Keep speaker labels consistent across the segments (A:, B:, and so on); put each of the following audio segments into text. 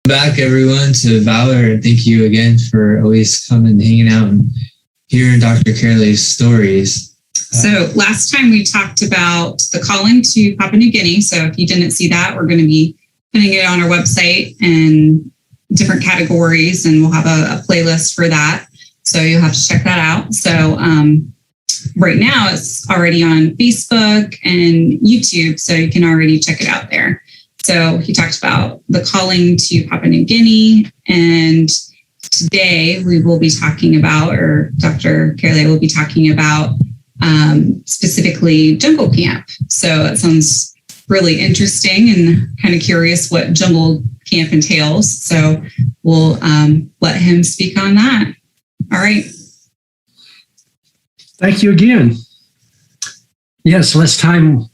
A: Back, everyone, to Valor. Thank you again for always coming, hanging out, and hearing Dr. Carillet's stories.
B: So last time we talked about the calling to Papua New Guinea. So if you didn't see that, we're going to be putting it on our website in different categories, and we'll have a playlist for that. So you'll have to check that out. So right now it's already on Facebook and YouTube, so you can already check it out there. So he talked about the calling to Papua New Guinea, and today we will be talking about, or Dr. Carillet will be talking about specifically jungle camp. So that sounds really interesting and kind of curious what jungle camp entails. So we'll let him speak on that. All right.
C: Thank you again. Yes, last time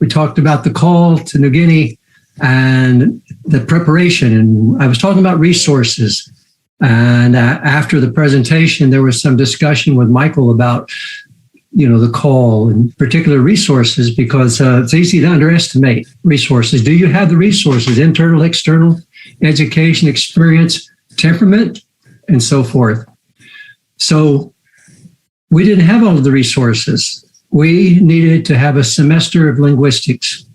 C: we talked about the call to New Guinea and the preparation, and I was talking about resources. And after the presentation, there was some discussion with Michael about, the call and particular resources, because it's easy to underestimate resources. Do you have the resources, internal, external, education, experience, temperament, and so forth? So we didn't have all of the resources. We needed to have a semester of linguistics,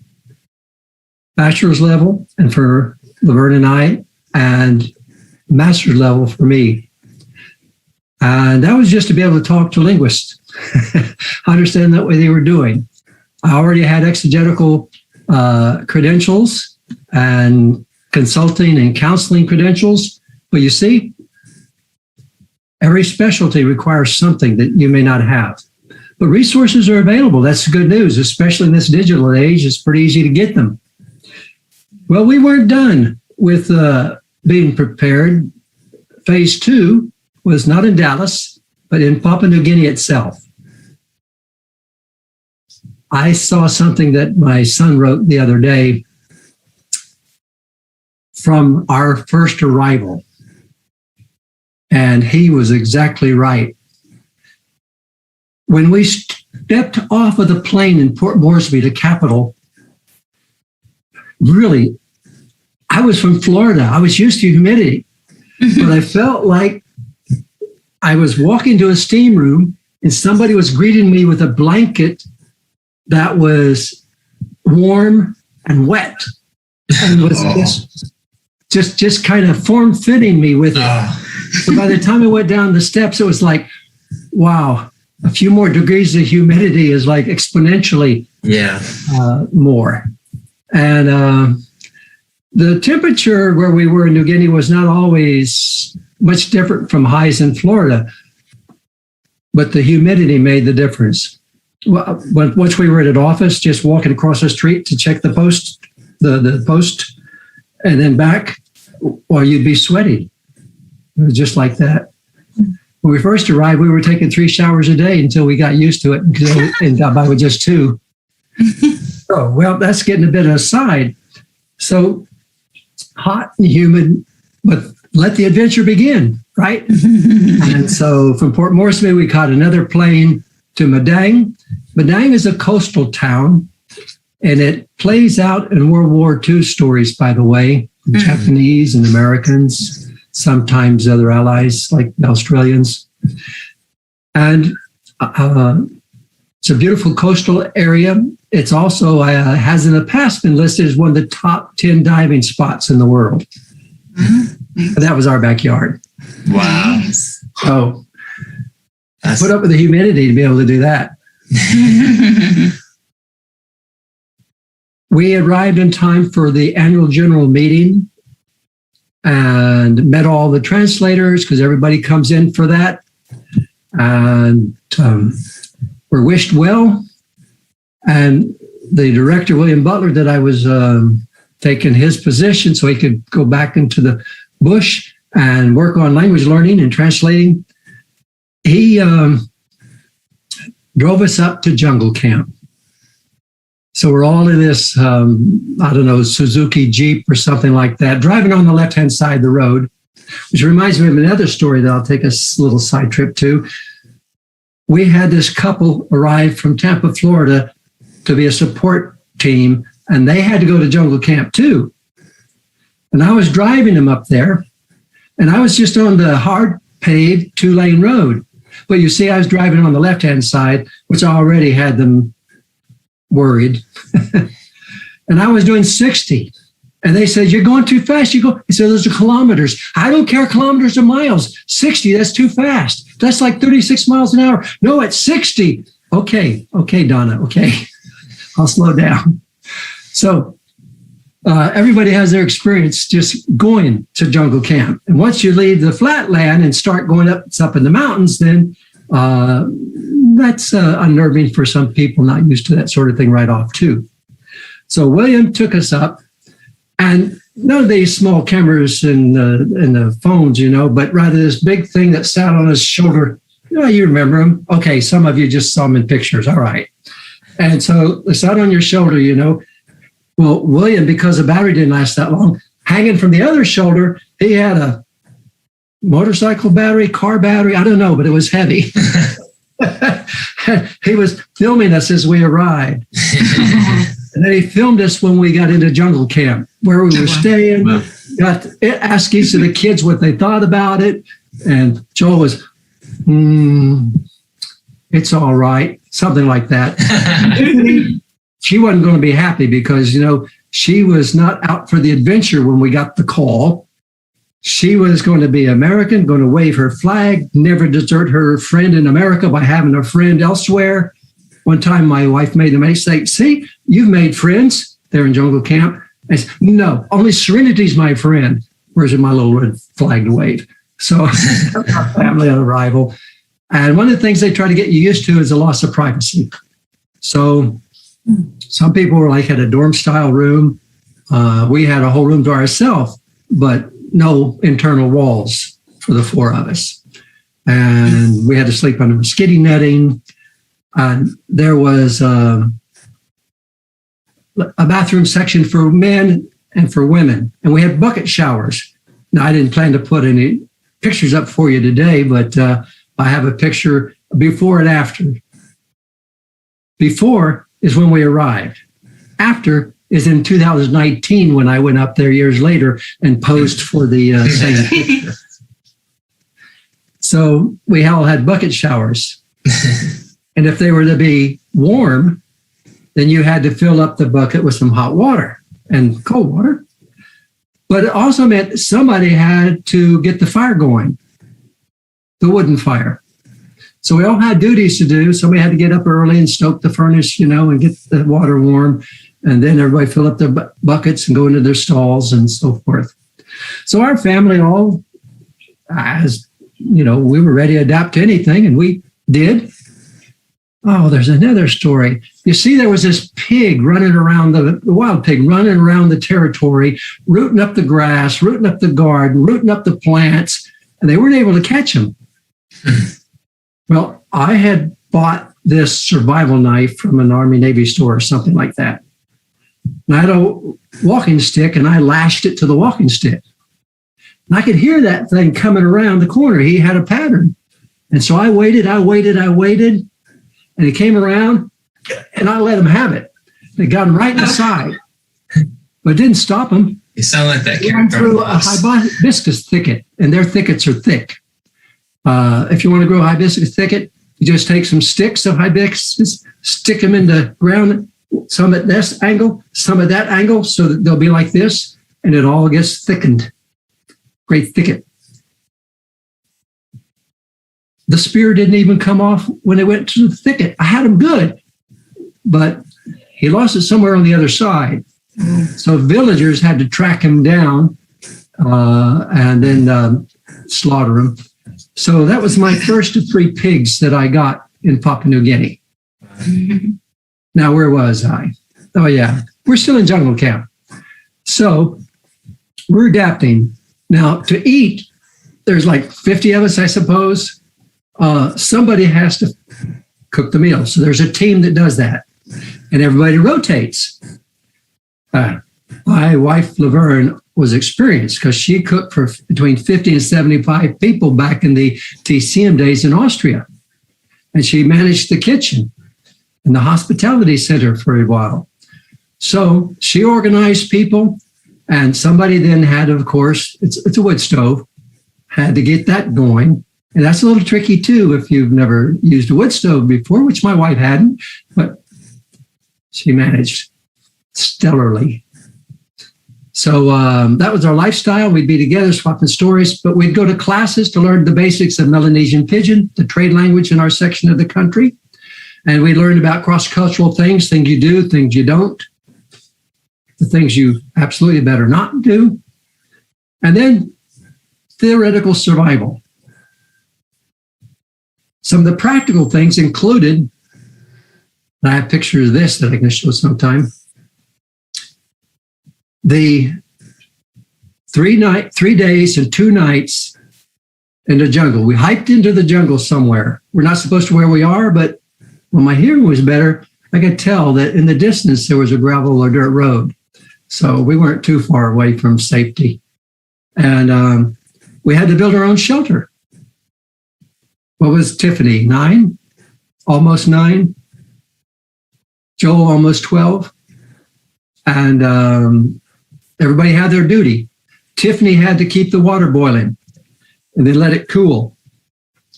C: bachelor's level, and for Laverne and I, and master's level for me. And that was just to be able to talk to linguists, understand what they were doing. I already had exegetical credentials and consulting and counseling credentials. But you see, every specialty requires something that you may not have. But resources are available. That's the good news, especially in this digital age. It's pretty easy to get them. Well, we weren't done with being prepared. Phase 2 was not in Dallas, but in Papua New Guinea itself. I saw something that my son wrote the other day from our first arrival, and he was exactly right. When we stepped off of the plane in Port Moresby, the capital, really, I was from Florida. I was used to humidity, but I felt like I was walking to a steam room and somebody was greeting me with a blanket that was warm and wet and was just kind of form-fitting me with it. So by the time I went down the steps, it was like, wow, a few more degrees of humidity is like exponentially more. And the temperature where we were in New Guinea was not always much different from highs in Florida, but the humidity made the difference. Well, once we were at an office, just walking across the street to check the post, the post, and then back, well, you'd be sweaty. It was just like that. When we first arrived, we were taking 3 showers a day until we got used to it and got by with just 2. Oh, well, that's getting a bit aside. So hot and humid, but let the adventure begin, right? And so from Port Moresby, we caught another plane to Madang. Madang is a coastal town, and it plays out in World War II stories, by the way, Japanese and Americans, sometimes other allies like the Australians. And it's a beautiful coastal area. It's also has in the past been listed as one of the top 10 diving spots in the world. That was our backyard.
A: Wow.
C: So put up with the humidity to be able to do that. We arrived in time for the annual general meeting and met all the translators because everybody comes in for that. And were wished well. And the director, William Butler, that I was taking his position so he could go back into the bush and work on language learning and translating. He drove us up to jungle camp. So we're all in this, Suzuki Jeep or something like that, driving on the left-hand side of the road, which reminds me of another story that I'll take a little side trip to. We had this couple arrive from Tampa, Florida, to be a support team, and they had to go to jungle camp too. And I was driving him up there, and I was just on the hard paved 2-lane road. But you see, I was driving on the left-hand side, which already had them worried. And I was doing 60. And they said, "You're going too fast." He said, "Those are kilometers." "I don't care kilometers or miles. 60, that's too fast. That's like 36 miles an hour. No, it's 60. Okay, Donna, okay. I'll slow down. So everybody has their experience just going to jungle camp. And once you leave the flat land and start going up in the mountains, then that's unnerving for some people not used to that sort of thing right off too. So William took us up, and none of these small cameras and the phones, but rather this big thing that sat on his shoulder. You remember him. Okay, some of you just saw him in pictures. All right. And so it sat on your shoulder, Well, William, because the battery didn't last that long, hanging from the other shoulder, he had a motorcycle battery, car battery, I don't know, but it was heavy. He was filming us as we arrived. And then he filmed us when we got into jungle camp, where we were staying. Wow. Got to ask each of the kids what they thought about it. And Joel was, it's all right, something like that. She wasn't going to be happy because, she was not out for the adventure when we got the call. She was going to be American, going to wave her flag, never desert her friend in America by having a friend elsewhere. One time my wife made the mistake, "See, you've made friends there in jungle camp." I said, "No, only Serenity's my friend." Where's my little red flag to wave? So our family on arrival. And one of the things they try to get you used to is the loss of privacy. So some people were had a dorm style room. We had a whole room to ourselves, but no internal walls for the 4 of us. And we had to sleep under mosquito netting. There was a bathroom section for men and for women. And we had bucket showers. Now, I didn't plan to put any pictures up for you today, but I have a picture before and after. Before is when we arrived. After is in 2019 when I went up there years later and posed for the same picture. So we all had bucket showers. And if they were to be warm, then you had to fill up the bucket with some hot water and cold water. But it also meant somebody had to get the fire going, the wooden fire. So we all had duties to do. Somebody had to get up early and stoke the furnace, and get the water warm. And then everybody fill up their buckets and go into their stalls and so forth. So our family all, as we were ready to adapt to anything, and we did. Oh, there's another story. You see, there was this pig running around, the wild pig running around the territory, rooting up the grass, rooting up the garden, rooting up the plants, and they weren't able to catch him. Well, I had bought this survival knife from an Army Navy store or something like that. And I had a walking stick, and I lashed it to the walking stick. And I could hear that thing coming around the corner. He had a pattern. And so I waited, and he came around, and I let him have it. It got him right in the side, but it didn't stop him.
A: You sound like that
C: character. He went through a hibiscus thicket, and their thickets are thick. If you want to grow a hibiscus thicket, you just take some sticks of hibiscus, stick them in the ground, some at this angle, some at that angle, so that they'll be like this, and it all gets thickened. Great thicket. The spear didn't even come off when it went to the thicket. I had him good, but he lost it somewhere on the other side. So villagers had to track him down and then slaughter him. So that was my first of 3 pigs that I got in Papua New Guinea. Now, where was I? Oh, yeah. We're still in jungle camp. So we're adapting. Now, to eat, there's like 50 of us, I suppose. Somebody has to cook the meal. So there's a team that does that. And everybody rotates. My wife, Laverne, was experienced because she cooked for between 50 and 75 people back in the TCM days in Austria. And she managed the kitchen and the hospitality center for a while. So she organized people, And somebody then had, of course, it's a wood stove, had to get that going. And that's a little tricky too if you've never used a wood stove before, which my wife hadn't, but she managed stellarly. So that was our lifestyle. We'd be together swapping stories, but we'd go to classes to learn the basics of Melanesian Pidgin, the trade language in our section of the country. And we learned about cross-cultural things you do, things you don't, the things you absolutely better not do. And then theoretical survival. Some of the practical things included, I have pictures of this that I can show sometime. The 3 days and 2 nights in the jungle. We hiked into the jungle somewhere. We're not supposed to where we are, but when my hearing was better, I could tell that in the distance there was a gravel or dirt road. So we weren't too far away from safety. And we had to build our own shelter. What was Tiffany, 9? Almost 9. Joel, almost 12. And everybody had their duty. Tiffany had to keep the water boiling and then let it cool.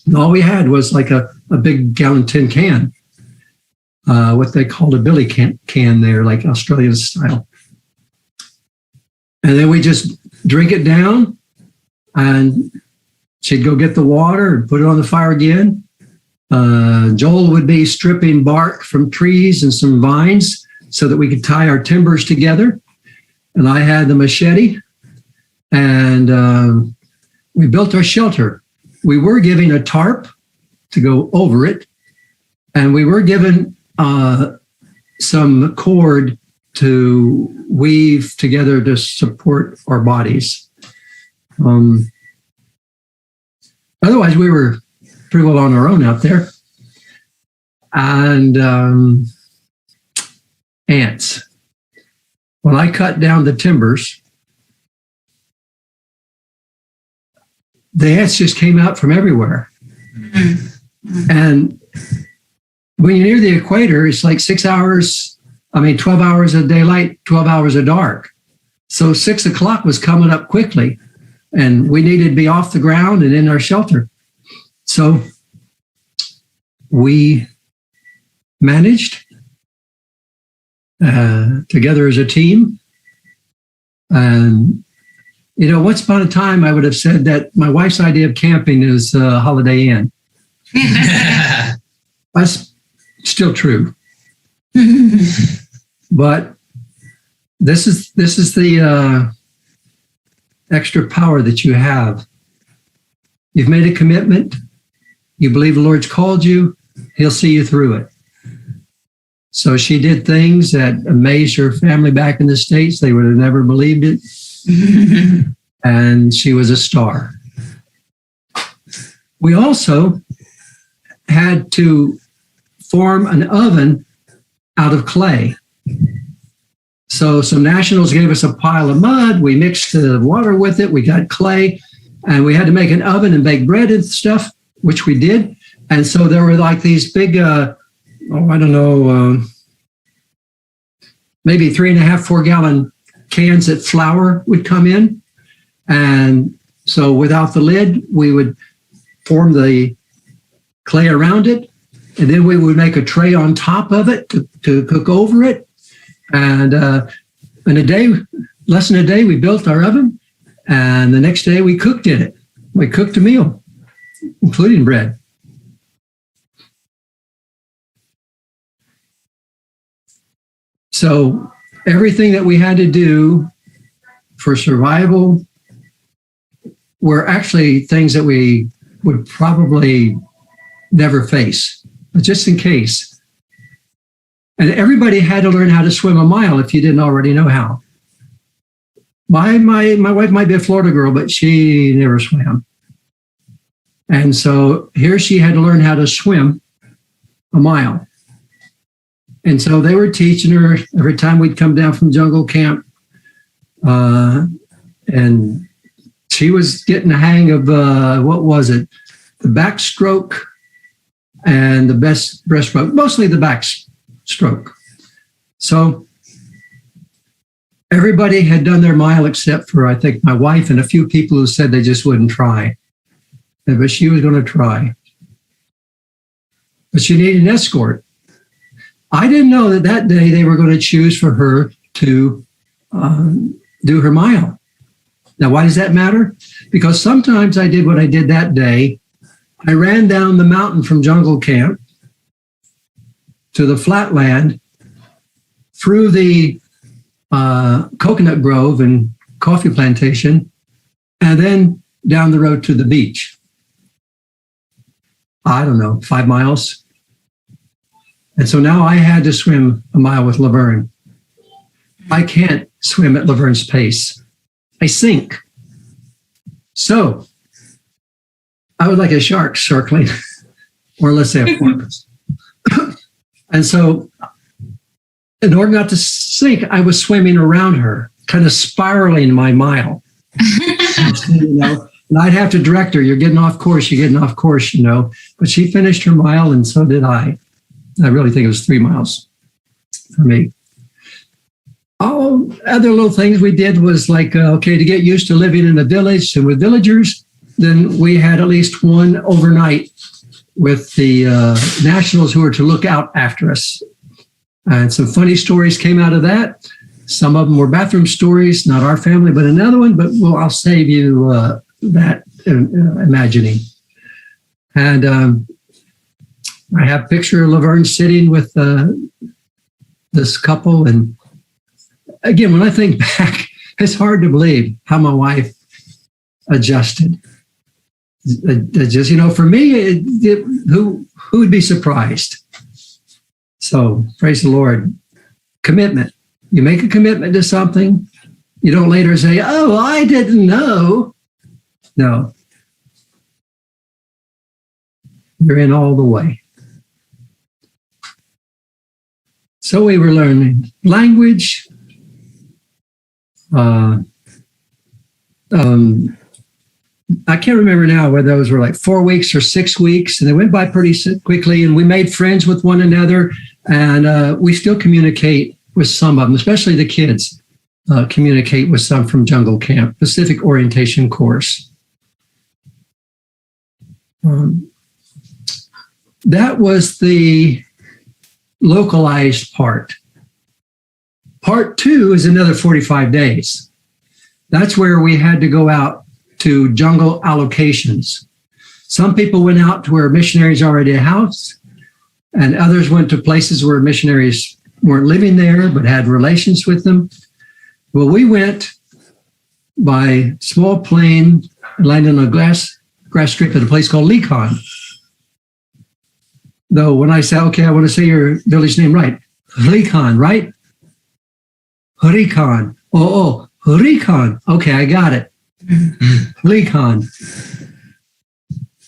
C: And all we had was like a big gallon tin can, what they called a billy can there, like Australian style. And then we just drink it down, and she'd go get the water and put it on the fire again. Joel would be stripping bark from trees and some vines so that we could tie our timbers together. And I had the machete, and we built our shelter. We were given a tarp to go over it, and we were given some cord to weave together to support our bodies. Otherwise, we were pretty well on our own out there. And ants. When I cut down the timbers, the ants just came out from everywhere. Mm-hmm. And when you're near the equator, it's like 12 hours of daylight, 12 hours of dark. So 6 o'clock was coming up quickly, and we needed to be off the ground and in our shelter. So we managed together as a team. And, once upon a time, I would have said that my wife's idea of camping is Holiday Inn. That's still true. But this is the extra power that you have. You've made a commitment. You believe the Lord's called you. He'll see you through it. So she did things that amazed her family back in the States. They would have never believed it. And she was a star. We also had to form an oven out of clay. So some nationals gave us a pile of mud. We mixed the water with it. We got clay, and we had to make an oven and bake bread and stuff, which we did. And so there were like these big, maybe 3.5, 4 gallon cans that flour would come in. And so without the lid, we would form the clay around it. And then we would make a tray on top of it to cook over it. And in less than a day, we built our oven. And the next day we cooked in it. We cooked a meal, including bread. So everything that we had to do for survival were actually things that we would probably never face, but just in case. And everybody had to learn how to swim a mile if you didn't already know how. My wife might be a Florida girl, but she never swam. And so here she had to learn how to swim a mile. And so they were teaching her every time we'd come down from jungle camp. And she was getting the hang of, the backstroke and the breaststroke, mostly the backstroke. So Everybody had done their mile except for, I think, my wife and a few people who said they just wouldn't try. But she was going to try. But she needed an escort. I didn't know that that day they were going to choose for her to do her mile. Now, why does that matter? Because sometimes I did what I did that day. I ran down the mountain from jungle camp to the flatland, through the coconut grove and coffee plantation, and then down the road to the beach. I don't know, 5 miles. And so now I had to swim a mile with Laverne. I can't swim at Laverne's pace. I sink. So I was like a shark circling, or let's say a porpoise. And so in order not to sink, I was swimming around her, kind of spiraling my mile. You know, and I'd have to direct her, you're getting off course, you're getting off course, you know. But she finished her mile, and so did I. I really think it was 3 miles for me. All other little things we did was like, okay, to get used to living in a village and with villagers, then we had at least one overnight with the nationals who were to look out after us. And some funny stories came out of that. Some of them were bathroom stories, not our family, but another one. But I'll save you that imagining. And I have a picture of Laverne sitting with this couple. And again, when I think back, it's hard to believe how my wife adjusted. Just, you know, for me, who would be surprised? So praise the Lord. Commitment. You make a commitment to something. You don't later say, oh, I didn't know. No. You're in all the way. So we were learning language. I can't remember now whether those were like 4 weeks or 6 weeks, and they went by pretty quickly, and we made friends with one another, and we still communicate with some of them, especially the kids communicate with some from Jungle Camp, Pacific Orientation course. That was the localized part. Part 2 is another 45 days. That's where we had to go out to jungle allocations. Some people went out to where missionaries already housed, and others went to places where missionaries weren't living there but had relations with them. Well, we went by small plane, landed on a grass strip at a place called Lecon. Though when I say, okay, I want to say your village name right, Lecon, right? Hurikon. Oh, Hurikon. Okay, I got it. Lecon.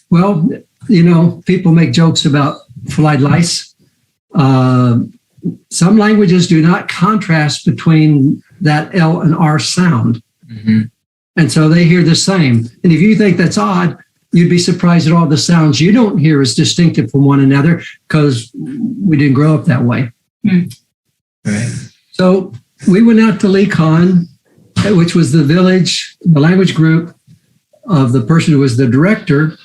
C: Well, you know, people make jokes about fly lice. Some languages do not contrast between that L and R sound. Mm-hmm. And so they hear the same. And if you think that's odd, you'd be surprised at all the sounds you don't hear as distinctive from one another because we didn't grow up that way. Mm. Right. So we went out to Lecon, which was the village, the language group of the person who was the director,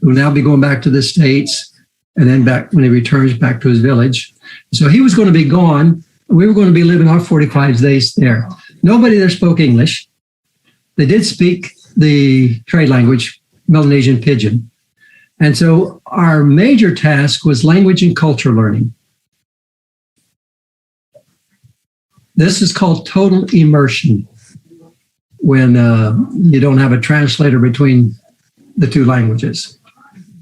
C: who will now be going back to the States, and then back when he returns back to his village. So he was going to be gone. We were going to be living our 45 days there. Nobody there spoke English. They did speak the trade language, Melanesian Pidgin. And so our major task was language and culture learning. This is called total immersion, when you don't have a translator between the two languages.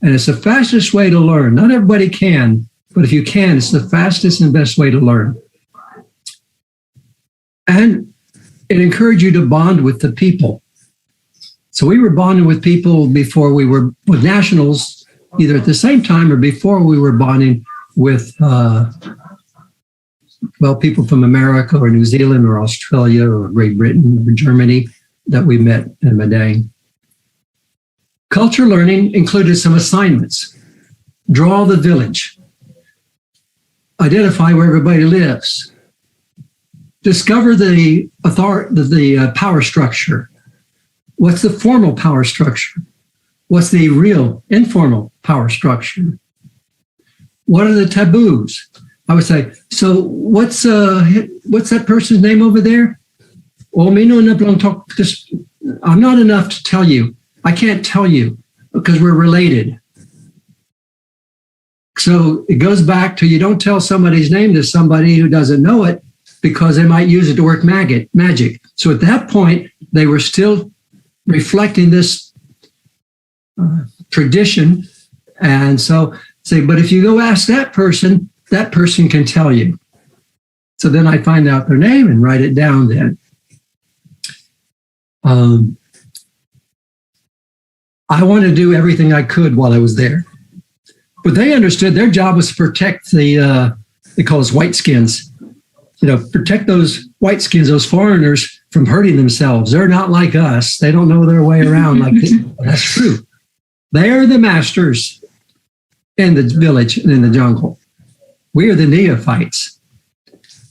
C: And it's the fastest way to learn. Not everybody can, but if you can, it's the fastest and best way to learn. And it encouraged you to bond with the people. So we were bonding with people before we were with nationals, either at the same time or before we were bonding with, people from America or New Zealand or Australia or Great Britain or Germany that we met in Madang. Culture learning included some assignments. Draw the village. Identify where everybody lives. discover the power structure. What's the formal power structure? What's the real informal power structure? What are the taboos? I would say, so what's that person's name over there? Well, I'm not enough to tell you. I can't tell you because we're related. So it goes back to, you don't tell somebody's name to somebody who doesn't know it because they might use it to work magic. So at that point, they were still reflecting this tradition. And so say, but if you go ask that person can tell you. So then I find out their name and write it down then. I wanted to do everything I could while I was there. But they understood their job was to protect they call us white skins. Protect those white skins, those foreigners from hurting themselves. They're not like us. They don't know their way around like this. That's true. They're the masters in the village and in the jungle. We are the neophytes.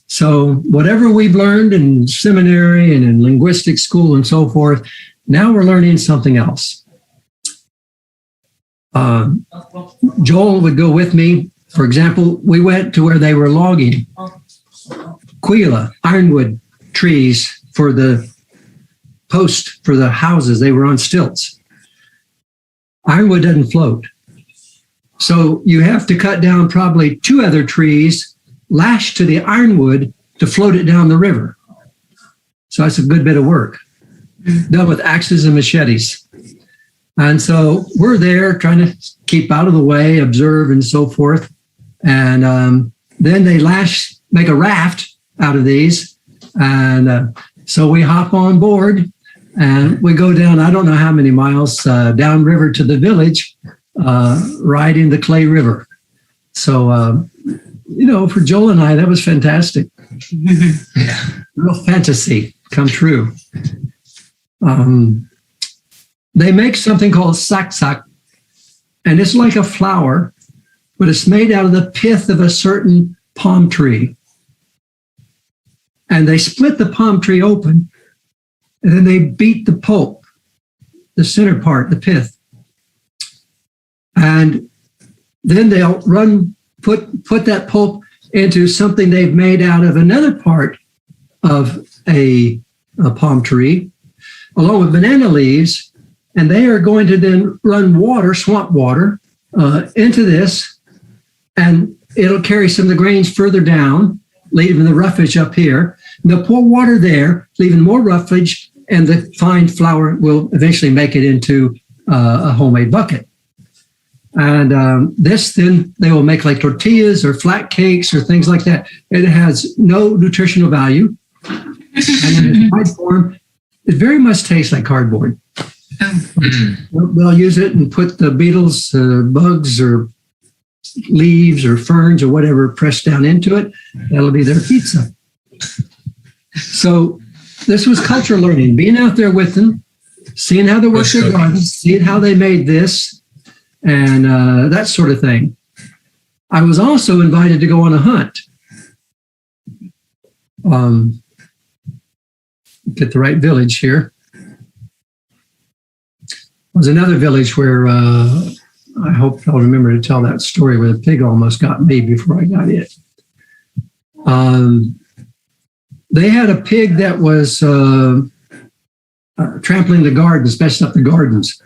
C: So whatever we've learned in seminary and in linguistic school and so forth, now we're learning something else. Joel would go with me. For example, we went to where they were logging Quila, ironwood trees for the post for the houses. They were on stilts. Ironwood doesn't float. So you have to cut down probably 2 other trees lashed to the ironwood to float it down the river. So that's a good bit of work done with axes and machetes. And so we're there trying to keep out of the way, observe and so forth. And then they make a raft out of these. And so we hop on board and we go down, I don't know how many miles, down river to the village, riding the Clay River. So, for Joel and I, that was fantastic. Yeah. Real fantasy come true. They make something called sak, and it's like a flower, but it's made out of the pith of a certain palm tree. And they split the palm tree open, and then they beat the pulp, the center part, the pith. And then they'll put that pulp into something they've made out of another part of a palm tree, along with banana leaves. And they are going to then run swamp water, into this, and it'll carry some of the grains further down, leaving the roughage up here. And they'll pour water there, leaving more roughage, and the fine flour will eventually make it into a homemade bucket. And this, then they will make like tortillas or flat cakes or things like that. It has no nutritional value. And in its dried form, it very much tastes like cardboard. They'll use it and put the beetles, bugs, or leaves or ferns or whatever pressed down into it. That'll be their pizza. So this was cultural learning, being out there with them, seeing how they work their gardens, seeing how they made this, and that sort of thing. I was also invited to go on a hunt. Get the right village here. There was another village where I hope I'll remember to tell that story where the pig almost got me before I got it. They had a pig that was trampling the gardens, messing up the gardens.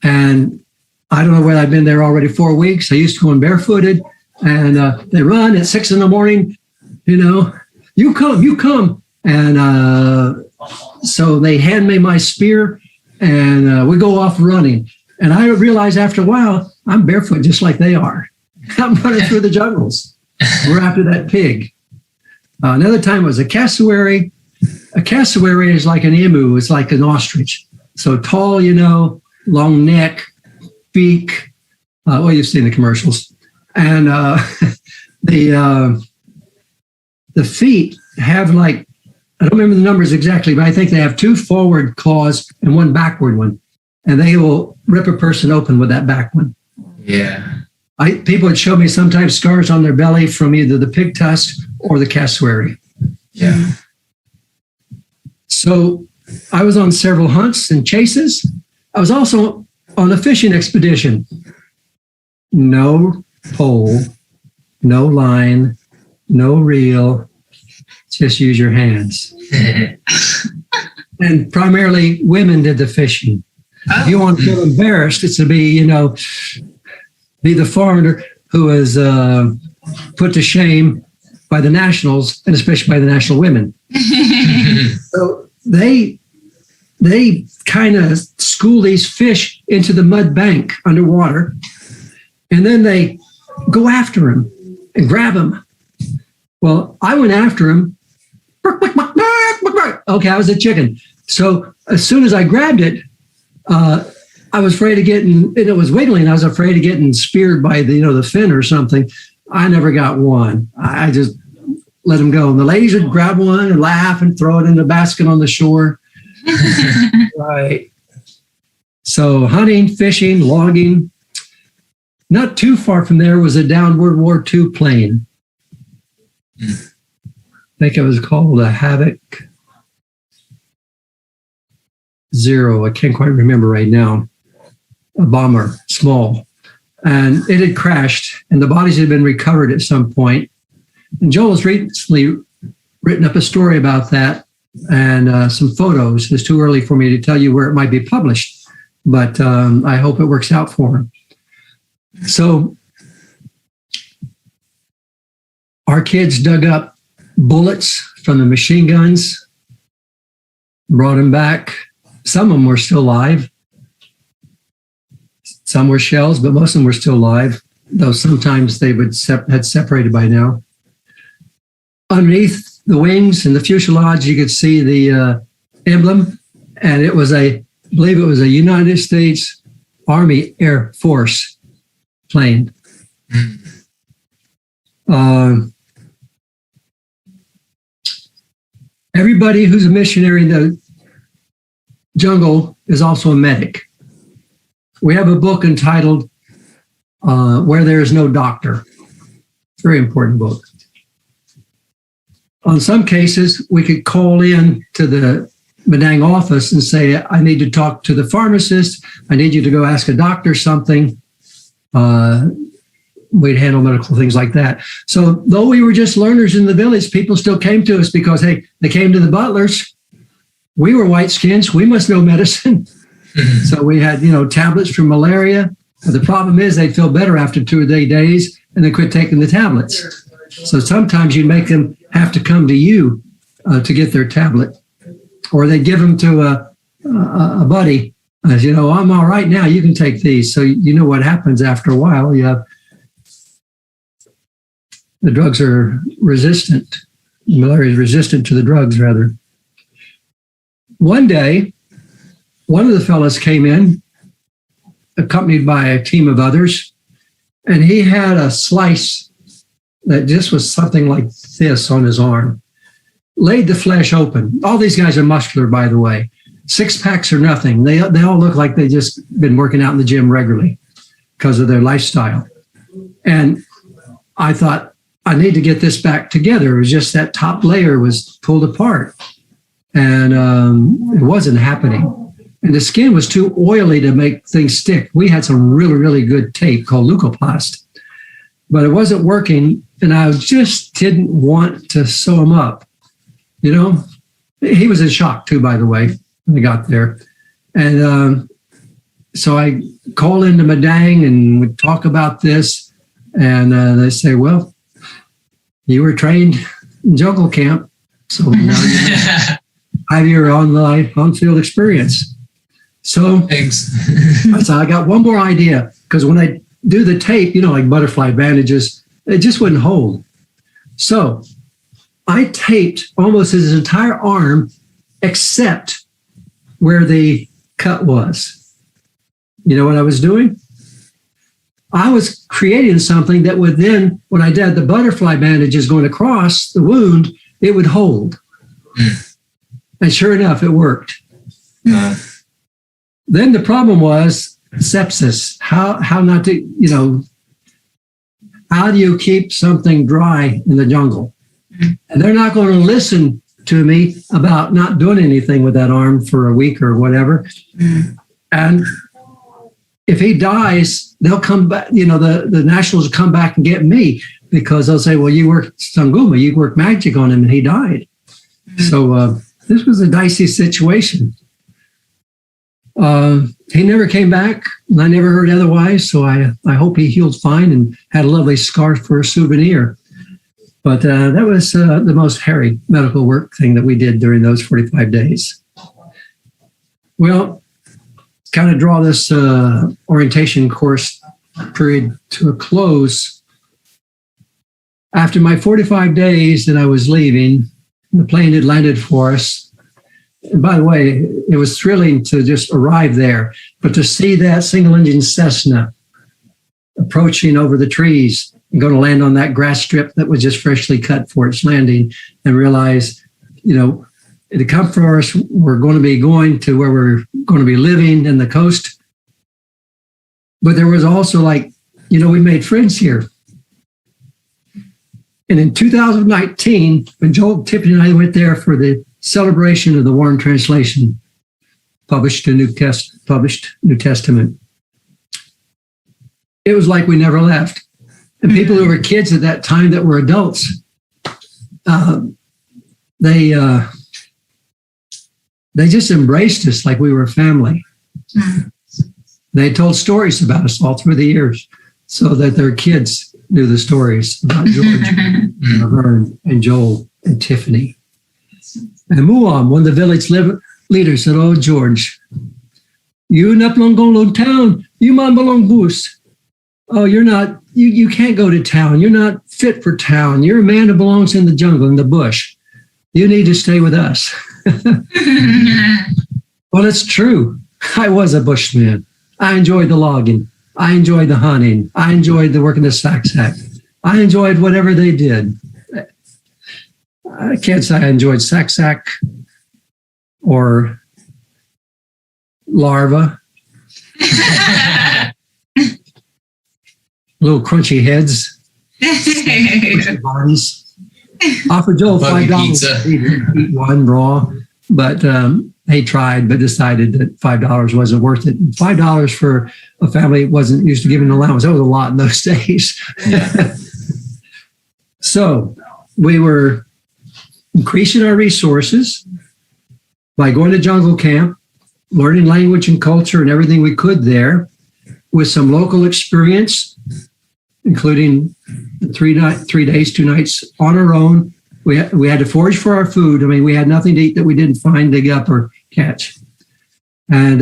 C: And I don't know whether I've been there already 4 weeks. I used to go in barefooted, and they run at 6 a.m, you come. And so they hand me my spear, and we go off running. And I realize after a while, I'm barefoot just like they are. I'm running through the jungles. We're after that pig. Another time it was a cassowary. A cassowary is like an emu. It's like an ostrich. So tall, long neck, beak. You've seen the commercials. And the feet have like, I don't remember the numbers exactly, but I think they have 2 forward claws and 1 backward one. And they will rip a person open with that back one.
A: Yeah.
C: People would show me sometimes scars on their belly from either the pig tusk or the cassowary.
A: Yeah.
C: So I was on several hunts and chases. I was also on a fishing expedition. No pole, no line, no reel, just use your hands. And primarily women did the fishing. If you want to feel embarrassed, it's to be, be the foreigner who was put to shame by the nationals, and especially by the national women. So they kind of school these fish into the mud bank underwater, and then they go after them and grab them. Well, I went after him. Okay, I was a chicken. So as soon as I grabbed it, I was afraid of getting, it was wiggling. I was afraid of getting speared by the fin or something. I never got one. I just let him go. And the ladies would grab one and laugh and throw it in the basket on the shore. Right. So hunting, fishing, logging. Not too far from there was a downed World War II plane. I think it was called a Havoc Zero. I can't quite remember right now. A bomber, small. And it had crashed, and the bodies had been recovered at some point. And Joel has recently written up a story about that and some photos. It's too early for me to tell you where it might be published, but I hope it works out for him. So our kids dug up bullets from the machine guns, brought them back. Some of them were still alive. Some were shells, but most of them were still alive, though sometimes they had separated by now. Underneath the wings and the fuselage, you could see the emblem, and it was I believe it was a United States Army Air Force plane. Everybody who's a missionary in the jungle is also a medic. We have a book entitled Where There Is No Doctor. Very important book. On some cases, we could call in to the Madang office and say, I need to talk to the pharmacist. I need you to go ask a doctor something. We'd handle medical things like that. So though we were just learners in the village, people still came to us because, hey, they came to the butlers. We were white skins. We must know medicine. So we had, tablets for malaria. The problem is they'd feel better after 2 or 3 days and they quit taking the tablets. So sometimes you make them have to come to you to get their tablet, or they give them to a buddy. As I'm all right now, you can take these. So you know what happens after a while. You have the drugs are resistant. Malaria is resistant to the drugs, rather. One day, one of the fellows came in, accompanied by a team of others, and he had a slice that just was something like this on his arm. Laid the flesh open. All these guys are muscular, by the way. 6-packs or nothing. They all look like they just been working out in the gym regularly because of their lifestyle. And I thought, I need to get this back together. It was just that top layer was pulled apart, and it wasn't happening. And the skin was too oily to make things stick. We had some really, really good tape called Leukoplast, but it wasn't working, and I just didn't want to sew him up. He was in shock too, by the way, when I got there. And so I call into Madang and we talk about this, and they say, well, you were trained in jungle camp, so now you have your on-field experience. So
A: thanks.
C: So I got one more idea, because when I do the tape, like butterfly bandages, it just wouldn't hold. So I taped almost his entire arm except where the cut was. You know what I was doing? I was creating something that would then, when I did the butterfly bandages going across the wound, it would hold. And sure enough, it worked. Then the problem was sepsis. How not to, how do you keep something dry in the jungle? And they're not going to listen to me about not doing anything with that arm for a week or whatever. And if he dies, they'll come back, the Nationals will come back and get me because they'll say, well, you worked Sanguma, you worked magic on him and he died. So this was a dicey situation. He never came back, and I never heard otherwise. So I hope he healed fine and had a lovely scarf for a souvenir. But that was the most hairy medical work thing that we did during those 45 days. Well, kind of draw this orientation course period to a close. After my 45 days that I was leaving, the plane had landed for us. And by the way, it was thrilling to just arrive there, but to see that single-engine Cessna approaching over the trees and going to land on that grass strip that was just freshly cut for its landing, and realize, it had come for us. We're going to be going to where we're going to be living in the coast. But there was also we made friends here. And in 2019, when Joel, Tiffany, and I went there for the celebration of the Warren Translation, published New Testament, it was like we never left. And people who were kids at that time that were adults, they just embraced us like we were family. They told stories about us all through the years so that their kids knew the stories about George and Laverne and Joel and Tiffany. And Muam, one of the village leaders, said, "Oh, George, you not belong town. You man belong boost. Oh, you're not, you can't go to town. You're not fit for town. You're a man who belongs in the jungle, in the bush. You need to stay with us." Well, it's true. I was a bushman. I enjoyed the logging. I enjoyed the hunting. I enjoyed the work in the sack. I enjoyed whatever they did. I can't say I enjoyed sack or larva. Little crunchy heads. Crunchy bodies. Offered Joel $5 to eat one raw, but he tried, but decided that $5 wasn't worth it. $5 for a family wasn't used to giving an allowance. That was a lot in those days. Yeah. So we were increasing our resources by going to jungle camp, learning language and culture and everything we could there, with some local experience, including 3 days, 2 nights on our own. We had to forage for our food. I mean, we had nothing to eat that we didn't find, dig up, or catch. And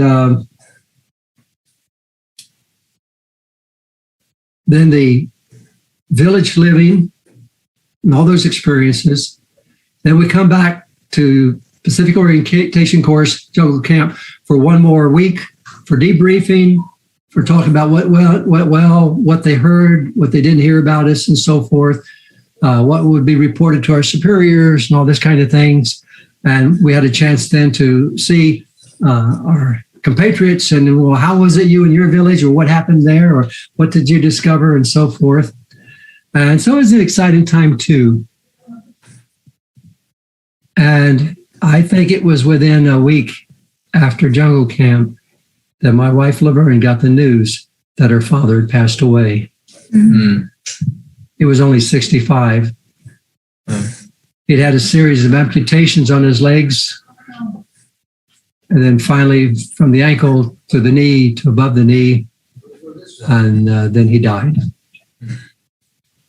C: then the village living and all those experiences. Then we come back to Pacific Orientation Course, Jungle Camp, for one more week for debriefing, for talking about what they heard, what they didn't hear about us, and so forth. What would be reported to our superiors and all this kind of things. And we had a chance then to see our compatriots and, well, how was it you in your village, or what happened there, or what did you discover, and so forth. And so it was an exciting time too. And I think it was within a week after Jungle Camp that my wife Laverne got the news that her father had passed away. Mm-hmm. He was only 65. He'd had a series of amputations on his legs. And then finally from the ankle to the knee to above the knee. And then he died.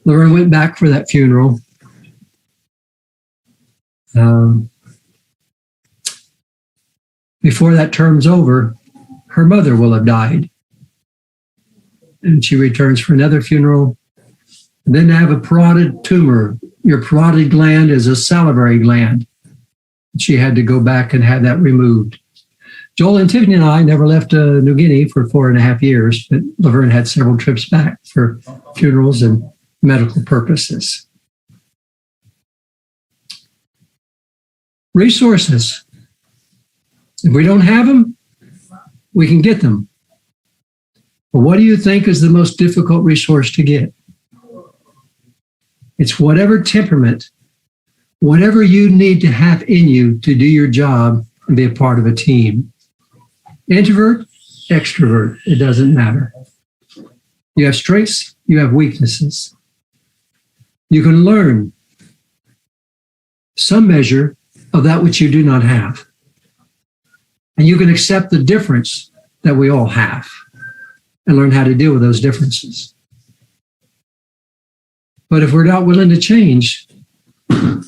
C: Laverne went back for that funeral. Before that term's over, her mother will have died. And she returns for another funeral. And then to have a parotid tumor. Your parotid gland is a salivary gland. She had to go back and have that removed. Joel and Tiffany and I never left New Guinea for 4.5 years, but Laverne had several trips back for funerals and medical purposes. Resources. If we don't have them, we can get them. But what do you think is the most difficult resource to get? It's whatever temperament whatever you need to have in you to do your job and be a part of a team. Introvert, extrovert, it doesn't matter. You have strengths, you have weaknesses. You can learn some measure of that which you do not have. And you can accept the difference that we all have and learn how to deal with those differences. But if we're not willing to change, well,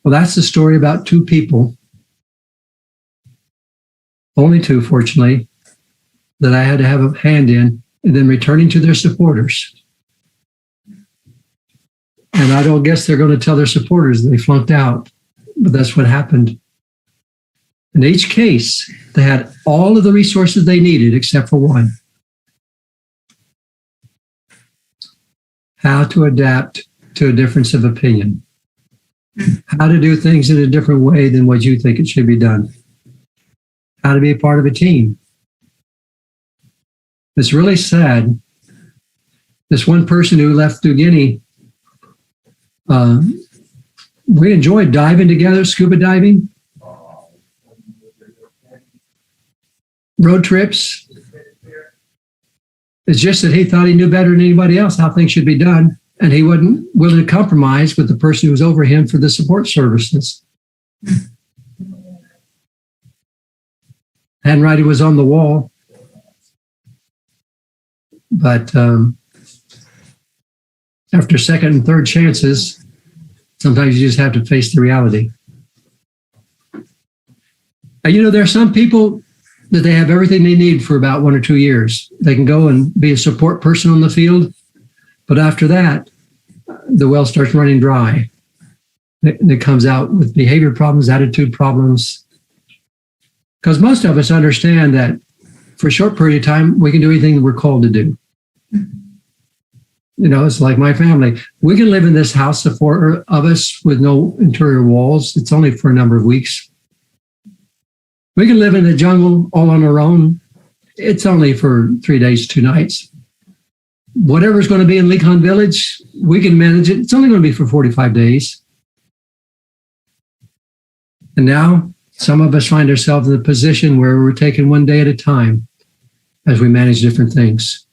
C: that's the story about two people, only two, fortunately, that I had to have a hand in, and then returning to their supporters. And I don't guess they're going to tell their supporters they flunked out, but that's what happened. In each case, they had all of the resources they needed except for one. How to adapt to a difference of opinion. How to do things in a different way than what you think it should be done. How to be a part of a team. It's really sad. This one person who left New Guinea, we enjoyed diving together, scuba diving, road trips. It's just that he thought he knew better than anybody else how things should be done, and he wasn't willing to compromise with the person who was over him for the support services. Handwriting was on the wall, but after second and third chances, sometimes you just have to face the reality. And you know, there are some people that they have everything they need for about 1 or 2 years. They can go and be a support person on the field, but after that, the well starts running dry. It comes out with behavior problems, attitude problems. Because most of us understand that for a short period of time, we can do anything that we're called to do. You know, it's like my family. We can live in this house, the four of us, with no interior walls. It's only for a number of weeks. We can live in the jungle all on our own. It's only for 3 days, 2 nights. Whatever's going to be in Leekon Village, we can manage it. It's only going to be for 45 days. And now some of us find ourselves in a position where we're taking one day at a time as we manage different things.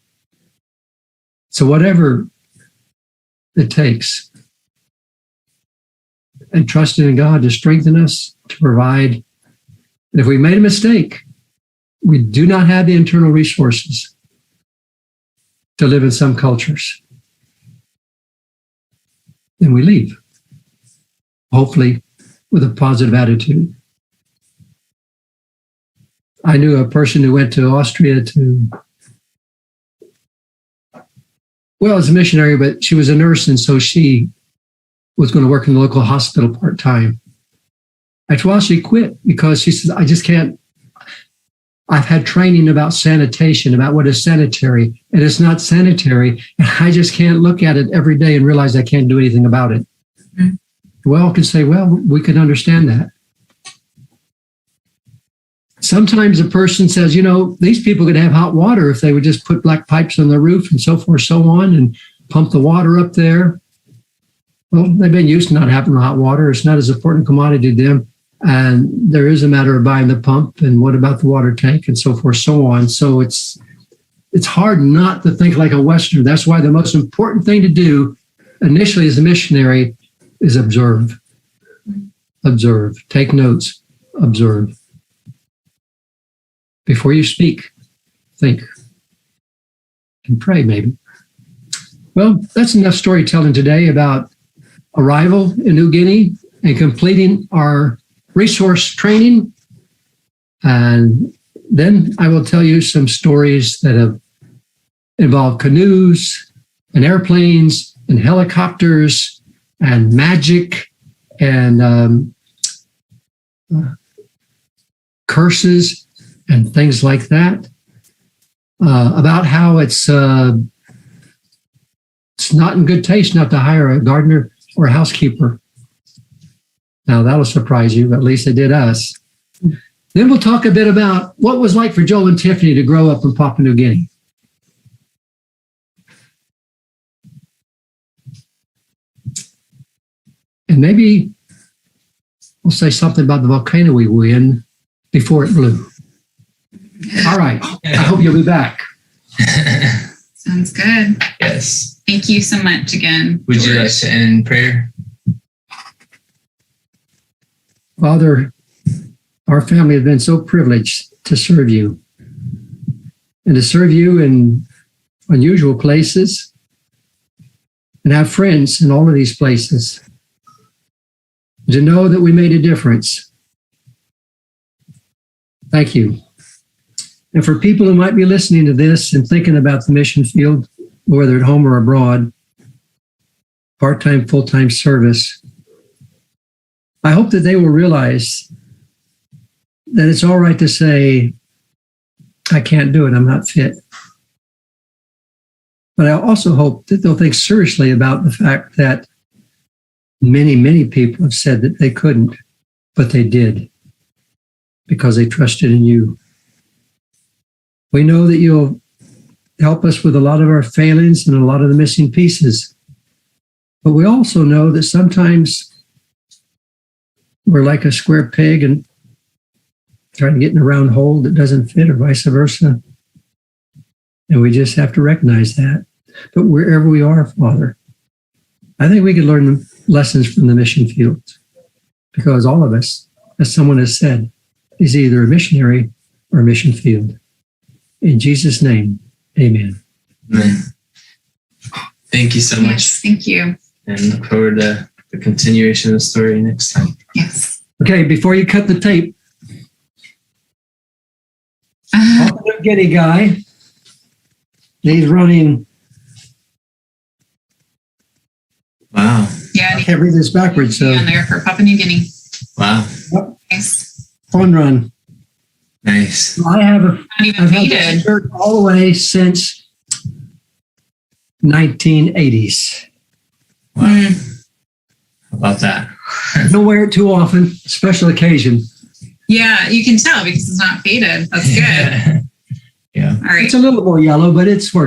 C: So whatever it takes, and trusting in God to strengthen us, to provide. And if we made a mistake, we do not have the internal resources to live in some cultures, then we leave, hopefully with a positive attitude. I knew a person who went to Austria as a missionary, but she was a nurse, and so she was going to work in the local hospital part-time. After a while, she quit because she says, I just can't. I've had training about sanitation, about what is sanitary, and it's not sanitary, and I just can't look at it every day and realize I can't do anything about it. Mm-hmm. Well, I can say, well, we can understand that. Sometimes a person says, you know, these people could have hot water if they would just put black pipes on the roof and so forth, so on, and pump the water up there. Well, they've been used to not having hot water. It's not as important a commodity to them. And there is a matter of buying the pump, and what about the water tank, and so forth, so on. So it's hard not to think like a Westerner. That's why the most important thing to do initially as a missionary is observe. Observe. Take notes. Observe. Before you speak, think. And pray, maybe. Well, that's enough storytelling today about arrival in New Guinea and completing our resource training. And then I will tell you some stories that have involved canoes and airplanes and helicopters and magic and curses and things like that, about how it's not in good taste not to hire a gardener or a housekeeper. Now, that'll surprise you, at least it did us. Then we'll talk a bit about what it was like for Joel and Tiffany to grow up in Papua New Guinea. And maybe we'll say something about the volcano we were in before it blew. All right. I hope you'll be back.
B: Sounds good.
A: Yes.
B: Thank you so much again.
A: Would you like to end in prayer?
C: Father, our family has been so privileged to serve you and to serve you in unusual places and have friends in all of these places. To know that we made a difference. Thank you. And for people who might be listening to this and thinking about the mission field, whether at home or abroad, part-time, full-time service, I hope that they will realize that it's all right to say, I can't do it, I'm not fit. But I also hope that they'll think seriously about the fact that many, many people have said that they couldn't, but they did because they trusted in you. We know that you'll help us with a lot of our failings and a lot of the missing pieces. But we also know that sometimes we're like a square peg and trying to get in a round hole that doesn't fit, or vice versa. And we just have to recognize that. But wherever we are, Father, I think we could learn lessons from the mission field, because all of us, as someone has said, is either a missionary or a mission field. In Jesus' name, amen.
A: Amen. Thank you so much.
B: Yes, thank you.
A: And look forward to the continuation of the story next time.
B: Yes.
C: Okay, before you cut the tape, Papua New Guinea guy, he's running.
A: Wow.
B: Yeah.
C: I can't read this backwards. So
B: On there for Papua New Guinea.
A: Wow.
C: Yep.
B: Nice.
C: Fun run.
A: Nice.
C: I have
B: Not even
C: I've had
B: faded.
C: this shirt all the way since 1980s.
A: Wow. How about that?
C: Don't wear it too often, special occasion.
B: Yeah, you can tell because it's not faded. That's good.
A: Yeah.
B: All right.
C: It's a little more yellow, but it's working.